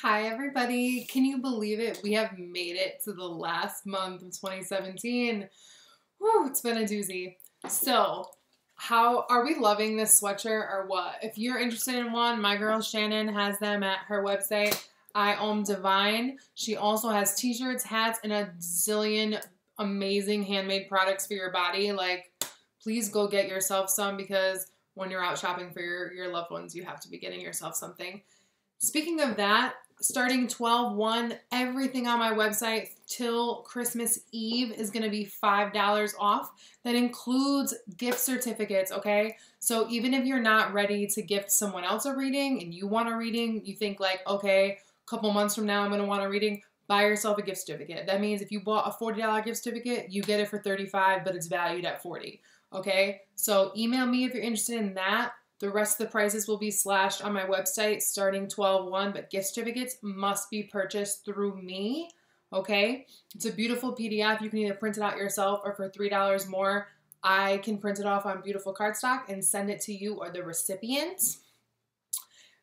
Hi everybody, can you believe it? We have made it to the last month of 2017. Whew, it's been a doozy. So, how are we loving this sweatshirt or what? If you're interested in one, my girl Shannon has them at her website, I Om Divine. She also has t-shirts, hats, and a zillion amazing handmade products for your body. Like, please go get yourself some because when you're out shopping for your loved ones, you have to be getting yourself something. Speaking of that, starting 12/1, everything on my website till Christmas Eve is going to be $5 off. That includes gift certificates, okay? So even if you're not ready to gift someone else a reading and you want a reading, you think like, okay, a couple months from now I'm going to want a reading, buy yourself a gift certificate. That means if you bought a $40 gift certificate, you get it for $35, but it's valued at $40, okay? So email me if you're interested in that. The rest of the prices will be slashed on my website starting 12/1, but gift certificates must be purchased through me, okay? It's a beautiful PDF. You can either print it out yourself or for $3 more, I can print it off on beautiful cardstock and send it to you or the recipient.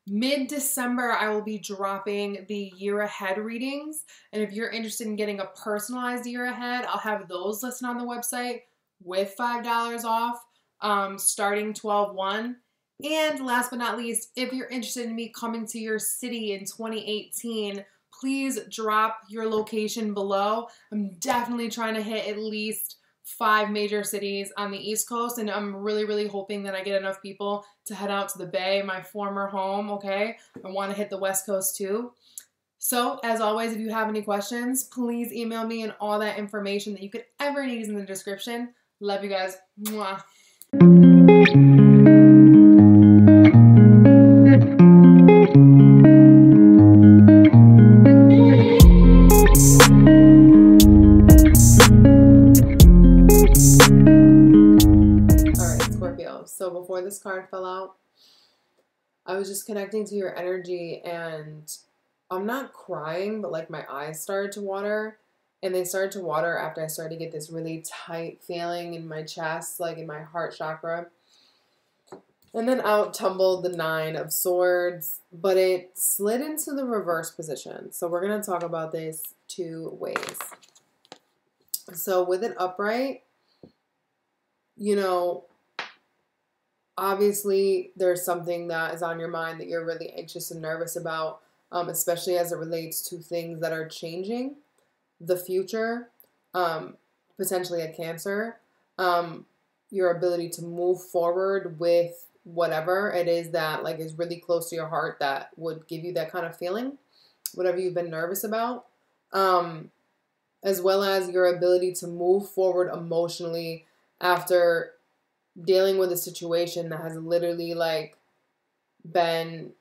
Mid-December, I will be dropping the year ahead readings. And if you're interested in getting a personalized year ahead, I'll have those listed on the website with $5 off starting 12/1. And last but not least, if you're interested in me coming to your city in 2018, please drop your location below. I'm definitely trying to hit at least 5 major cities on the East Coast, and I'm really hoping that I get enough people to head out to the Bay, my former home, okay? I want to hit the West Coast too. So, as always, if you have any questions, please email me, and all that information that you could ever need is in the description. Love you guys. Mwah. So before this card fell out, I was just connecting to your energy, and I'm not crying, but like my eyes started to water, and they started to water after I started to get this really tight feeling in my chest, like in my heart chakra. And then out tumbled the 9 of Swords, but it slid into the reverse position. So we're going to talk about this 2 ways. So with it upright, you know, obviously, there's something that is on your mind that you're really anxious and nervous about, especially as it relates to things that are changing, the future, potentially a Cancer, your ability to move forward with whatever it is that like is really close to your heart that would give you that kind of feeling, whatever you've been nervous about, as well as your ability to move forward emotionally after dealing with a situation that has literally like been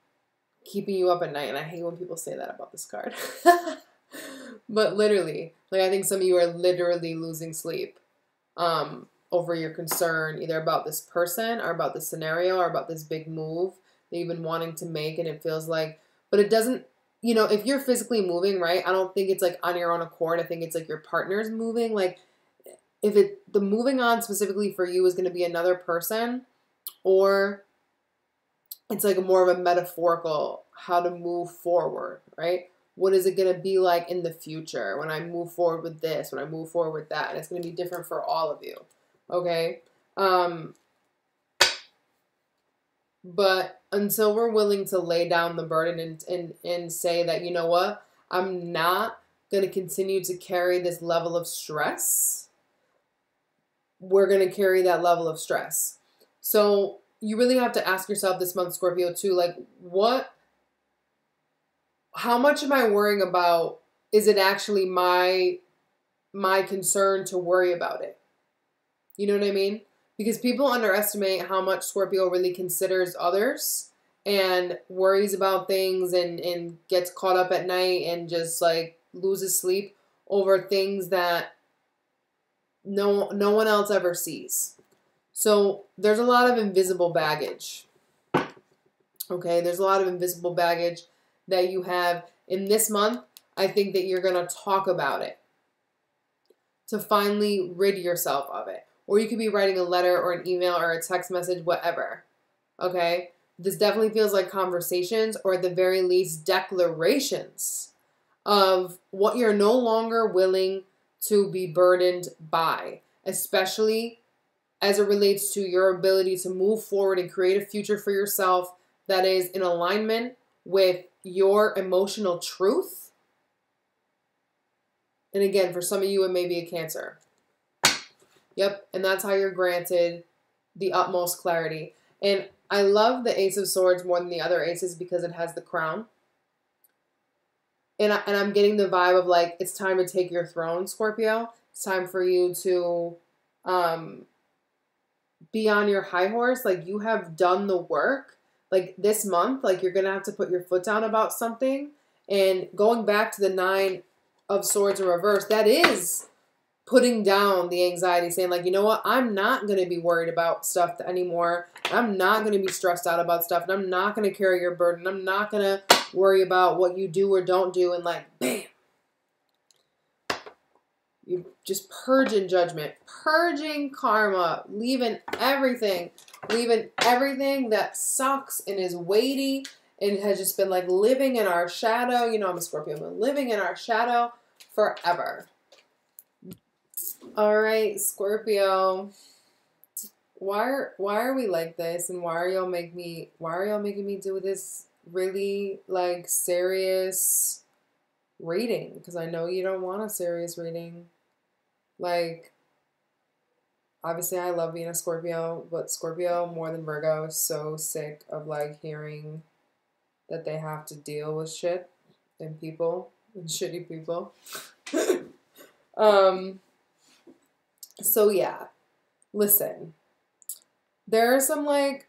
keeping you up at night. And I hate when people say that about this card. But literally, like I think some of you are literally losing sleep over your concern either about this person or about this scenario or about this big move that you've been wanting to make, and it feels like, but it doesn't, you know, if you're physically moving, right, I don't think it's like on your own accord. I think it's like your partner's moving. Like if the moving on specifically for you is going to be another person, or it's like more of a metaphorical how to move forward, right? What is it going to be like in the future when I move forward with this, when I move forward with that? And it's going to be different for all of you, okay? But until we're willing to lay down the burden and say that, you know what, I'm not going to continue to carry this level of stress, we're going to carry that level of stress. So you really have to ask yourself this month, Scorpio, too, like how much am I worrying about? Is it actually my concern to worry about it? You know what I mean? Because people underestimate how much Scorpio really considers others and worries about things and gets caught up at night and just like loses sleep over things that no one else ever sees. So there's a lot of invisible baggage. Okay, there's a lot of invisible baggage that you have in this month. I think that you're going to talk about it to finally rid yourself of it. Or you could be writing a letter or an email or a text message, whatever. Okay, This definitely feels like conversations, or at the very least declarations of what you're no longer willing to be burdened by, especially as it relates to your ability to move forward and create a future for yourself that is in alignment with your emotional truth. And again, for some of you, it may be a Cancer. Yep, and that's how you're granted the utmost clarity. And I love the Ace of Swords more than the other aces because it has the crown. And I'm getting the vibe of like, it's time to take your throne, Scorpio. It's time for you to be on your high horse. Like, you have done the work. Like, this month, like, you're going to have to put your foot down about something. And going back to the 9 of Swords in reverse, that is putting down the anxiety, saying like, you know what, I'm not going to be worried about stuff anymore. I'm not going to be stressed out about stuff, and I'm not going to carry your burden. I'm not going to worry about what you do or don't do, and like, bam. You just purging judgment, purging karma, leaving everything that sucks and is weighty and has just been like living in our shadow. You know, I'm a Scorpio, but living in our shadow forever. All right, Scorpio. Why are we like this, and why are y'all making me do this really like serious reading? Because I know you don't want a serious reading. Like, obviously I love being a Scorpio, but Scorpio more than Virgo is so sick of like hearing that they have to deal with shit and people and shitty people. So yeah, listen, there are some like,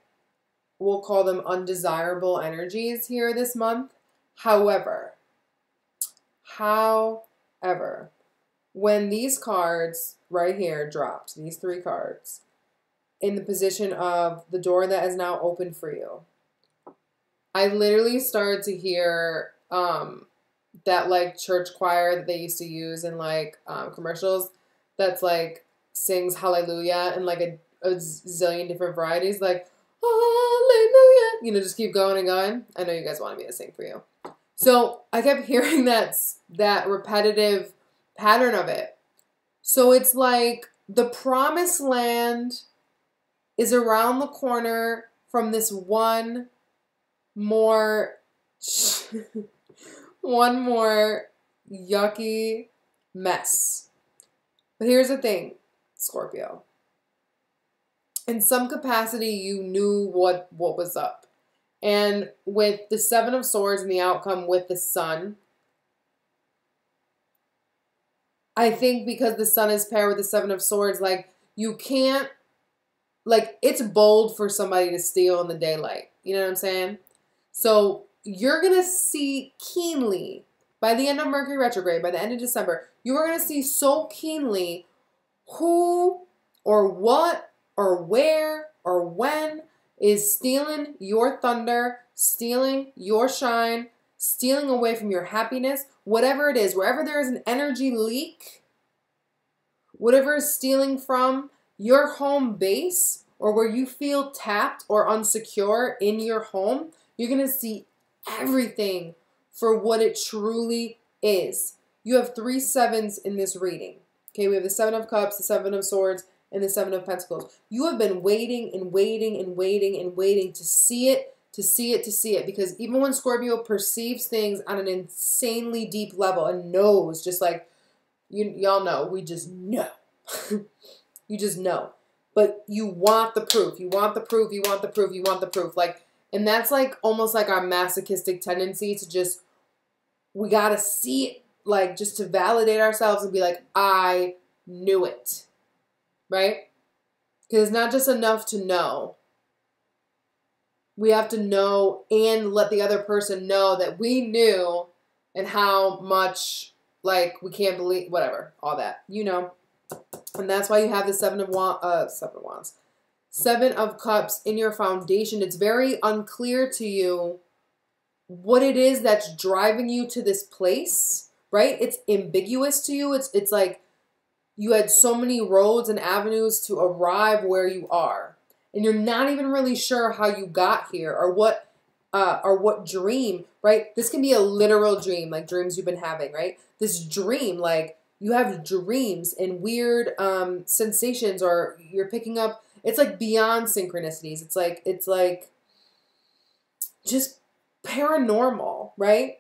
we'll call them undesirable energies here this month. However, when these cards right here dropped, these 3 cards, in the position of the door that is now open for you, I literally started to hear that like church choir that they used to use in like commercials that's like sings hallelujah in like a zillion different varieties, like hallelujah, you know, just keep going and going. I know you guys wanted me to sing for you. So I kept hearing that repetitive pattern of it. So it's like the promised land is around the corner from this one more yucky mess. But here's the thing, Scorpio. In some capacity, you knew what was up. And with the 7 of Swords and the outcome with the Sun, I think because the Sun is paired with the 7 of Swords, like, you can't, like, it's bold for somebody to steal in the daylight. You know what I'm saying? So you're going to see keenly, by the end of Mercury retrograde, by the end of December, you are going to see so keenly who or what or where or when is stealing your thunder, stealing your shine, stealing away from your happiness, whatever it is, wherever there is an energy leak, whatever is stealing from your home base or where you feel tapped or unsecure in your home, you're going to see everything for what it truly is. You have 3 sevens in this reading. Okay, we have the 7 of Cups, the 7 of Swords, and the 7 of Pentacles. You have been waiting and waiting and waiting and waiting to see it, because even when Scorpio perceives things on an insanely deep level and knows, just like, y'all know, we just know. You just know. But you want the proof. You want the proof. You want the proof. You want the proof. Like, and that's like almost like our masochistic tendency to just, we got to see it, like just to validate ourselves and be like, I knew it. Right? Because it's not just enough to know. We have to know and let the other person know that we knew, and how much, like, we can't believe, whatever, all that, you know. And that's why you have the 7 of Cups in your foundation. It's very unclear to you what it is that's driving you to this place, right? It's ambiguous to you. It's like you had so many roads and avenues to arrive where you are. and you're not even really sure how you got here or what dream, right? This can be a literal dream, like dreams you've been having, right? This dream, like you have dreams and weird sensations, or you're picking up, it's like beyond synchronicities. It's like just paranormal, right?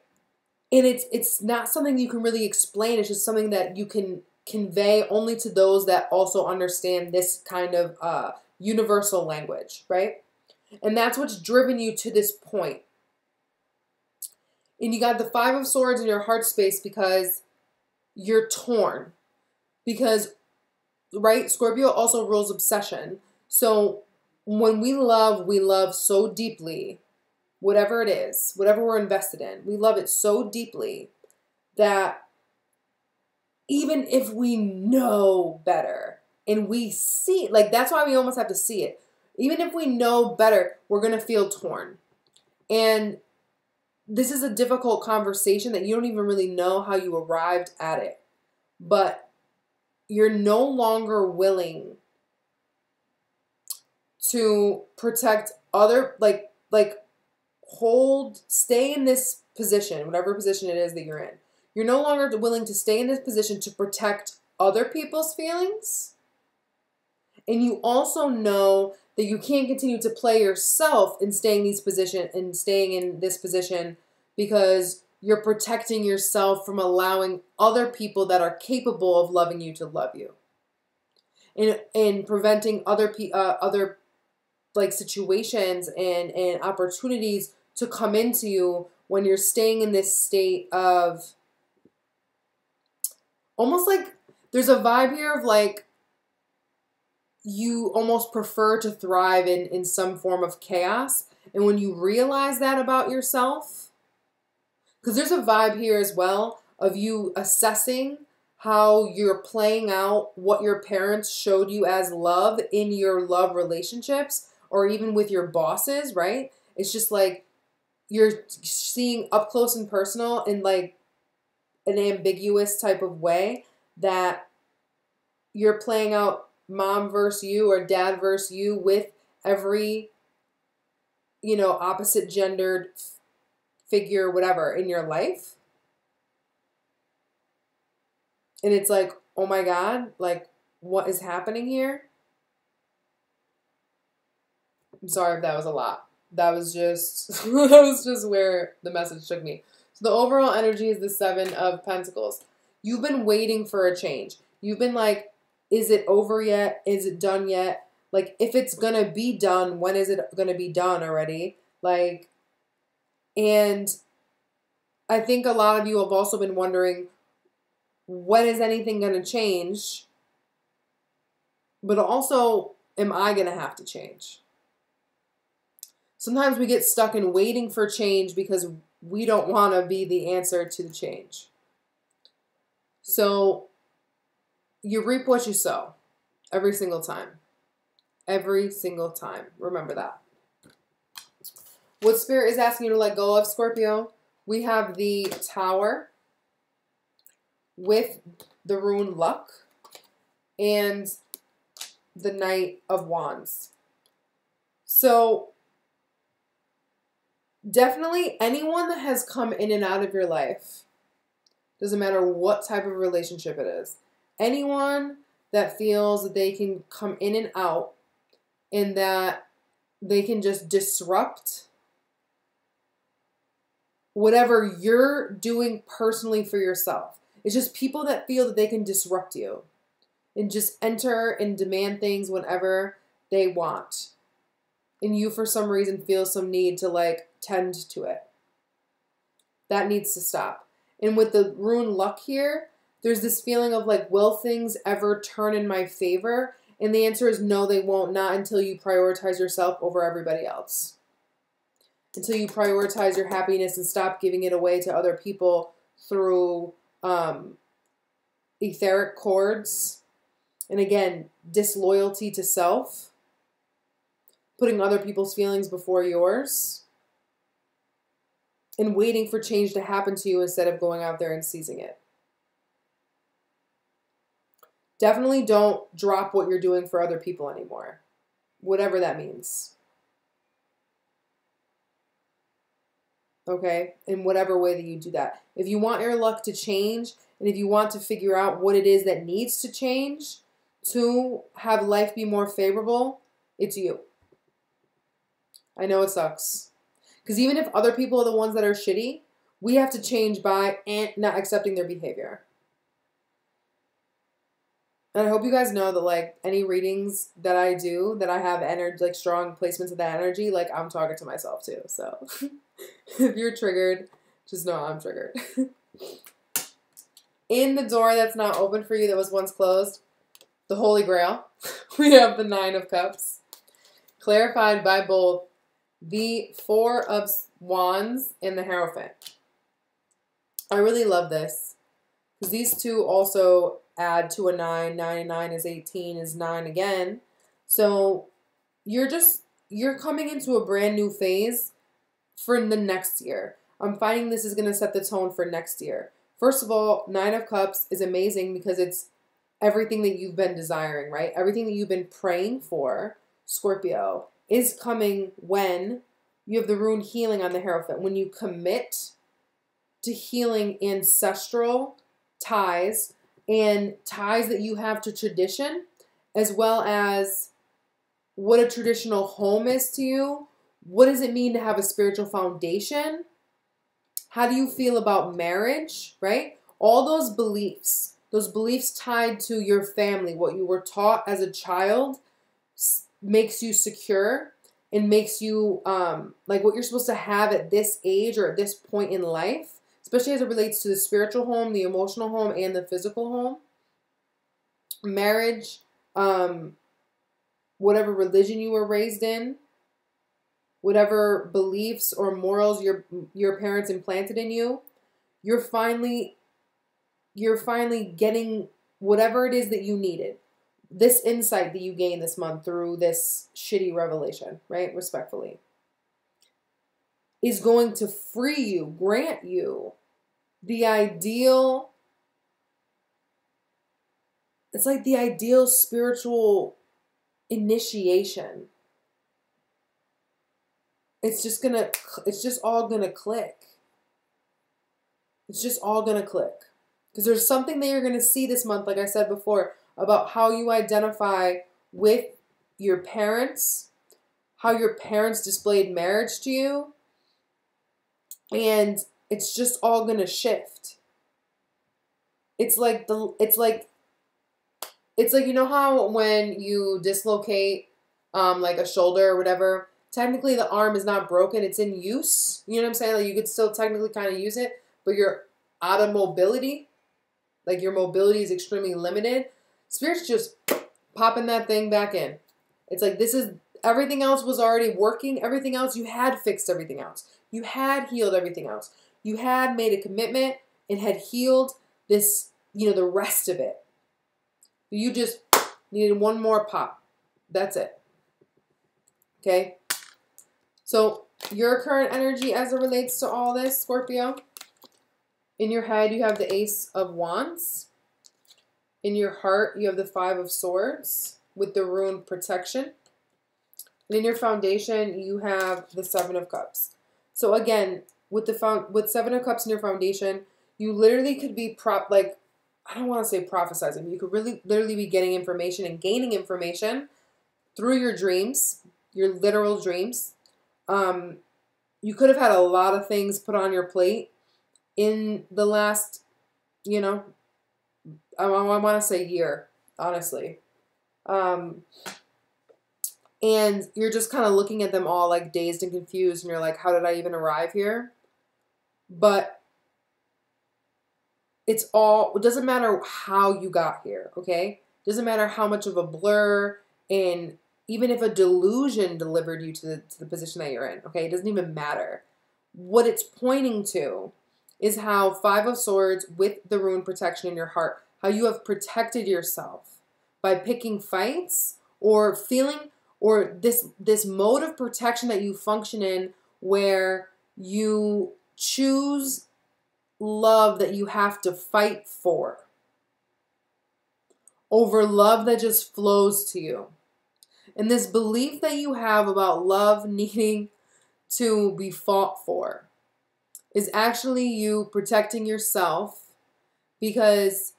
And it's not something you can really explain. It's just something that you can convey only to those that also understand this kind of universal language, right? And that's what's driven you to this point. And you got the Five of Swords in your heart space because you're torn. Because, right, Scorpio also rules obsession. So when we love so deeply, whatever it is, whatever we're invested in, we love it so deeply that even if we know better and we see, like that's why we almost have to see it. Even if we know better, we're going to feel torn. And this is a difficult conversation that you don't even really know how you arrived at it. But you're no longer willing to protect other, stay in this position, whatever position it is that you're in. You're no longer willing to stay in this position to protect other people's feelings. And you also know that you can't continue to play yourself in staying in this position because you're protecting yourself from allowing other people that are capable of loving you to love you. And preventing other situations and opportunities to come into you when you're staying in this state of almost like there's a vibe here of like you almost prefer to thrive in some form of chaos. And when you realize that about yourself, because there's a vibe here as well of you assessing how you're playing out what your parents showed you as love in your love relationships or even with your bosses, right? It's just like you're seeing up close and personal in like an ambiguous type of way that you're playing out mom versus you or dad versus you with every, opposite gendered figure, whatever, in your life. And it's like, oh my God, like what is happening here? I'm sorry if that was a lot. That was just where the message took me. So the overall energy is the Seven of Pentacles. You've been waiting for a change. You've been like, is it over yet? Is it done yet? Like, if it's going to be done, when is it going to be done already? Like, and I think a lot of you have also been wondering, when is anything going to change? But also, am I going to have to change? Sometimes we get stuck in waiting for change because we don't want to be the answer to the change. So you reap what you sow every single time. Every single time. Remember that. What Spirit is asking you to let go of, Scorpio? We have the Tower with the rune Luck and the Knight of Wands. So definitely anyone that has come in and out of your life, doesn't matter what type of relationship it is, anyone that feels that they can come in and out and that they can just disrupt whatever you're doing personally for yourself. It's just people that feel that they can disrupt you and just enter and demand things whenever they want. And you, for some reason, feel some need to like tend to it. That needs to stop. And with the rune Luck here, there's this feeling of like, will things ever turn in my favor? And the answer is no, they won't. Not until you prioritize yourself over everybody else. Until you prioritize your happiness and stop giving it away to other people through etheric cords. And again, disloyalty to self. Putting other people's feelings before yours. And waiting for change to happen to you instead of going out there and seizing it. Definitely don't drop what you're doing for other people anymore. whatever that means. Okay? In whatever way that you do that. If you want your luck to change, and if you want to figure out what it is that needs to change to have life be more favorable, it's you. I know it sucks. Because even if other people are the ones that are shitty, we have to change by not accepting their behavior. And I hope you guys know that, like, any readings that I do, that I have energy, like, strong placements of that energy, like, I'm talking to myself, too. So, if you're triggered, just know I'm triggered. In the door that's not open for you that was once closed, the Holy Grail, we have the Nine of Cups, clarified by both the Four of Wands and the Hierophant. I really love this, because these two also add to a 9. 9 and 9 is 18, is 9 again. So you're coming into a brand new phase for the next year. I'm finding this is going to set the tone for next year. First of all, 9 of Cups is amazing because it's everything that you've been desiring, right? Everything that you've been praying for, Scorpio, is coming when you have the rune healing on the Hierophant. When you commit to healing ancestral ties and ties that you have to tradition, as well as what a traditional home is to you. What does it mean to have a spiritual foundation? How do you feel about marriage, right? All those beliefs tied to your family, what you were taught as a child, makes you secure and makes you like what you're supposed to have at this age or at this point in life, especially as it relates to the spiritual home, the emotional home, and the physical home. Marriage, whatever religion you were raised in, whatever beliefs or morals your parents implanted in you, you're finally getting whatever it is that you needed. This insight that you gained this month through this shitty revelation, right? Respectfully, is going to free you, grant you the ideal. It's like the ideal spiritual initiation. It's just all gonna click. It's just all gonna click. Because there's something that you're gonna see this month, like I said before, about how you identify with your parents, how your parents displayed marriage to you, and it's just all gonna shift. It's like you know how when you dislocate like a shoulder or whatever, technically the arm is not broken, it's in use. You know what I'm saying? Like you could still technically kind of use it, but you're out of mobility. Like your mobility is extremely limited. Spirit's just popping that thing back in. It's like everything else was already working. Everything else, you had fixed everything else. You had healed everything else. You had made a commitment and had healed this, the rest of it. You just needed one more pop. That's it. Okay? So your current energy as it relates to all this, Scorpio, in your head you have the Ace of Wands. In your heart you have the Five of Swords with the rune protection. And in your foundation you have the Seven of Cups. So again, with Seven of Cups in your foundation, you literally could be I don't want to say prophesizing. You could really literally be getting information and gaining information through your dreams, your literal dreams. You could have had a lot of things put on your plate in the last, I want to say year, honestly. And you're just kind of looking at them all like dazed and confused, and you're like, how did I even arrive here? But it doesn't matter how you got here, okay? It doesn't matter how much of a blur, and even if a delusion delivered you to the position that you're in, okay? It doesn't even matter. What it's pointing to is how Five of Swords with the rune protection in your heart, how you have protected yourself by picking fights or feeling, or this mode of protection that you function in where you choose love that you have to fight for over love that just flows to you. And this belief that you have about love needing to be fought for is actually you protecting yourself, because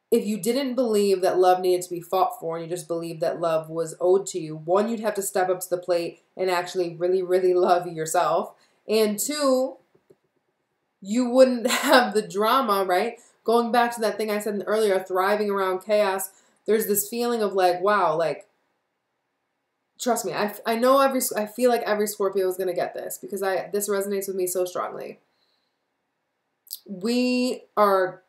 if you didn't believe that love needed to be fought for and you just believed that love was owed to you, one, you'd have to step up to the plate and actually really, really love yourself. And two, you wouldn't have the drama, right? Going back to that thing I said earlier, thriving around chaos, there's this feeling of like, wow, like, trust me, I know I feel like every Scorpio is going to get this because this resonates with me so strongly. We love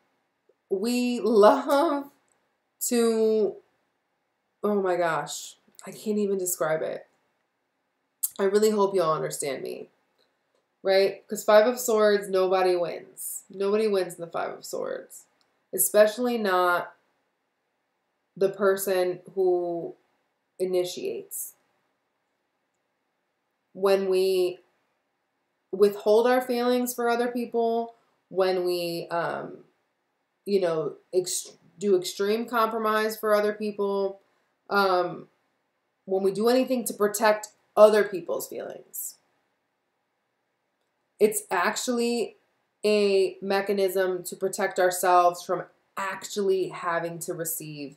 to, oh my gosh, I can't even describe it. I really hope y'all understand me, right? Because Five of Swords, nobody wins. Nobody wins in the Five of Swords, especially not the person who initiates. When we withhold our feelings for other people, when we, you know, do extreme compromise for other people, when we do anything to protect other people's feelings, it's actually a mechanism to protect ourselves from actually having to receive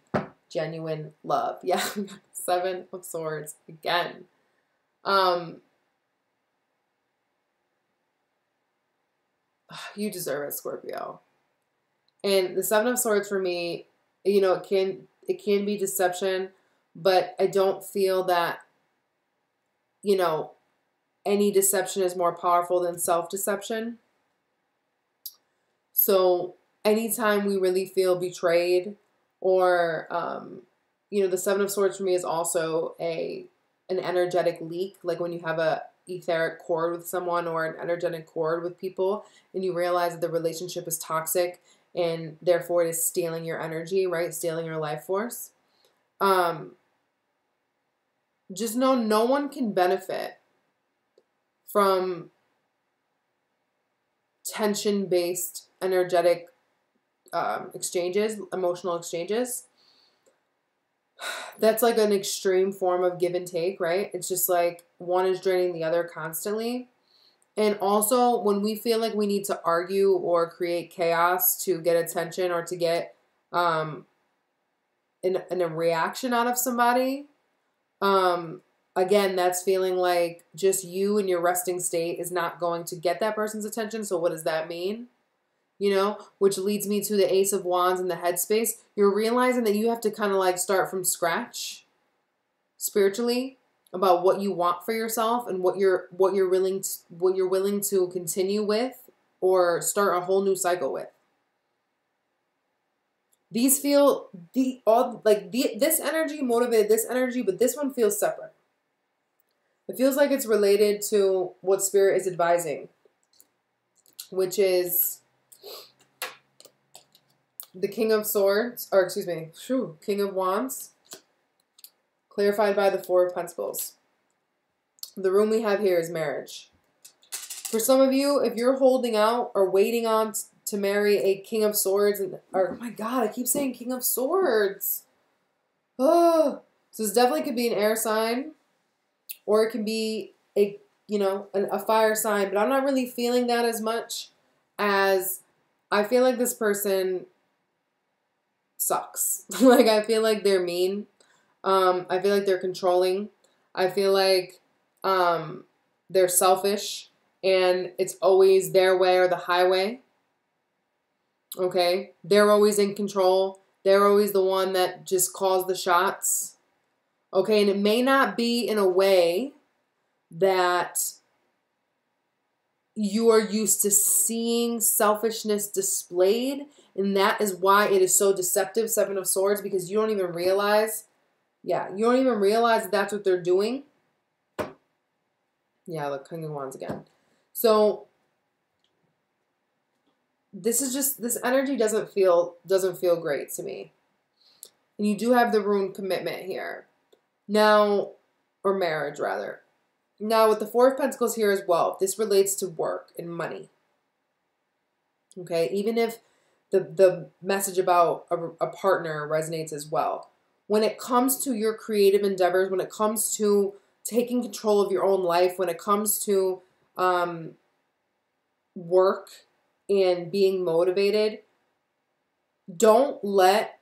genuine love. Yeah, Seven of Swords again. You deserve it, Scorpio. And the Seven of Swords for me, you know, it can be deception, but I don't feel that, you know, any deception is more powerful than self-deception. So anytime we really feel betrayed, or, you know, the Seven of Swords for me is also an energetic leak. Like when you have a etheric cord with someone or an energetic cord with people and you realize that the relationship is toxic and therefore it is stealing your energy, right? Stealing your life force. Just know no one can benefit from tension-based energetic exchanges, emotional exchanges. That's like an extreme form of give and take, right? It's just like one is draining the other constantly. And also when we feel like we need to argue or create chaos to get attention or to get a reaction out of somebody, again, that's feeling like just you in your resting state is not going to get that person's attention. So what does that mean? You know, which leads me to the Ace of Wands and the headspace. You're realizing that you have to kind of like start from scratch spiritually about what you want for yourself and what you're willing to continue with or start a whole new cycle with. These feel this energy motivated this energy, but this one feels separate. It feels like it's related to what Spirit is advising, which is the King of Swords, or excuse me, King of Wands, clarified by the Four of Pentacles. The room we have here is marriage. For some of you, if you're holding out or waiting on to marry a King of Swords, or oh my God, I keep saying King of Swords. Oh, so this definitely could be an air sign, or it can be a fire sign. But I'm not really feeling that as much as I feel like this person sucks. Like I feel like they're mean. I feel like they're controlling. I feel like they're selfish, and it's always their way or the highway. Okay? They're always in control. They're always the one that just calls the shots. Okay? And it may not be in a way that you are used to seeing selfishness displayed, and that is why it is so deceptive, Seven of Swords, because you don't even realize, that that's what they're doing. Yeah, look, King of Wands again. So this energy doesn't feel great to me. And you do have the rune commitment here. Now, or marriage rather. Now with the Four of Pentacles here as well, this relates to work and money. Okay, even if the message about a partner resonates as well. when it comes to your creative endeavors, when it comes to taking control of your own life, when it comes to work and being motivated, don't let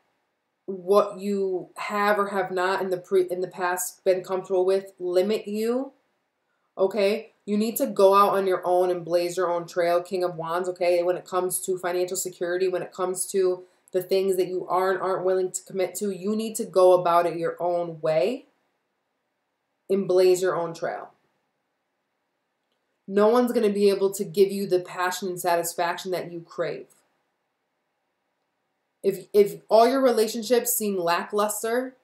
what you have or have not in the past been comfortable with limit you. Okay? You need to go out on your own and blaze your own trail, King of Wands, okay? When it comes to financial security, when it comes to the things that you aren't willing to commit to, you need to go about it your own way and blaze your own trail. No one's going to be able to give you the passion and satisfaction that you crave. If all your relationships seem lackluster,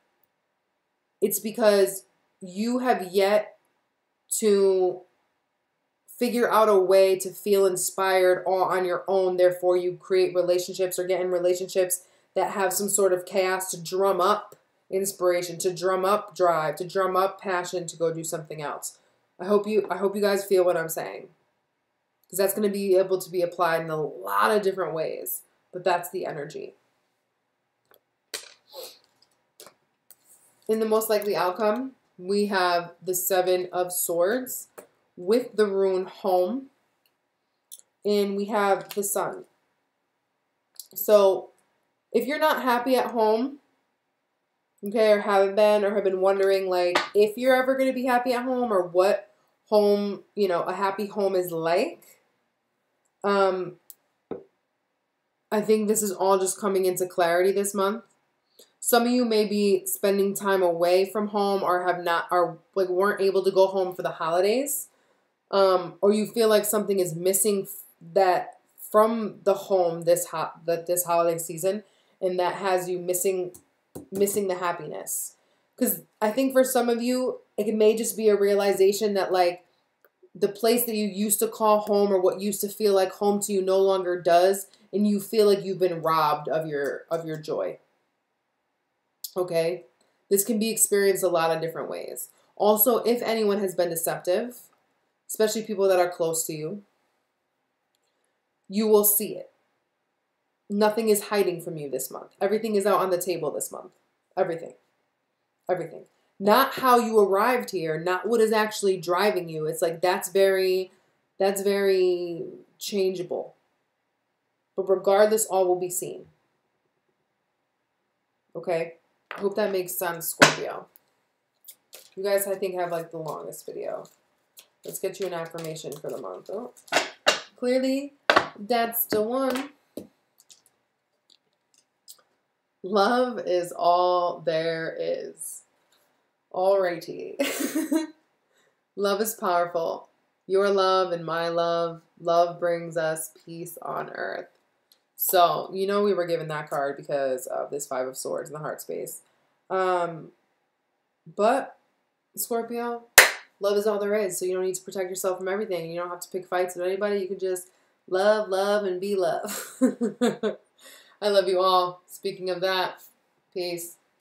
it's because you have yet to figure out a way to feel inspired all on your own. Therefore, you create relationships or get in relationships that have some sort of chaos to drum up inspiration, to drum up drive, to drum up passion to go do something else. I hope you guys feel what I'm saying, because that's going to be able to be applied in a lot of different ways, but that's the energy. In the most likely outcome, we have the Seven of Swords with the rune Home, and we have the Sun. So if you're not happy at home, okay, or haven't been, or have been wondering like if you're ever going to be happy at home, or what home, you know, a happy home is like, I think this is all just coming into clarity this month. Some of you may be spending time away from home, or weren't able to go home for the holidays. Or you feel like something is missing that from the home this holiday season, and that has you missing the happiness. Because I think for some of you, it may just be a realization that like the place that you used to call home, or what used to feel like home to you, no longer does, and you feel like you've been robbed of your joy. Okay? This can be experienced a lot of different ways. Also, if anyone has been deceptive, especially people that are close to you, you will see it. Nothing is hiding from you this month. Everything is out on the table this month. Everything. Everything. Not how you arrived here, not what is actually driving you. It's like that's very changeable. But regardless, all will be seen. Okay? I hope that makes sense, Scorpio. You guys, I think, have like the longest video. Let's get you an affirmation for the month. Oh, clearly, that's the one. Love is all there is. Alrighty. Love is powerful. Your love and my love. Love brings us peace on earth. So, you know we were given that card because of this Five of Swords in the heart space. But, Scorpio, love is all there is. So you don't need to protect yourself from everything. You don't have to pick fights with anybody. You can just love, and be love. I love you all. Speaking of that, peace.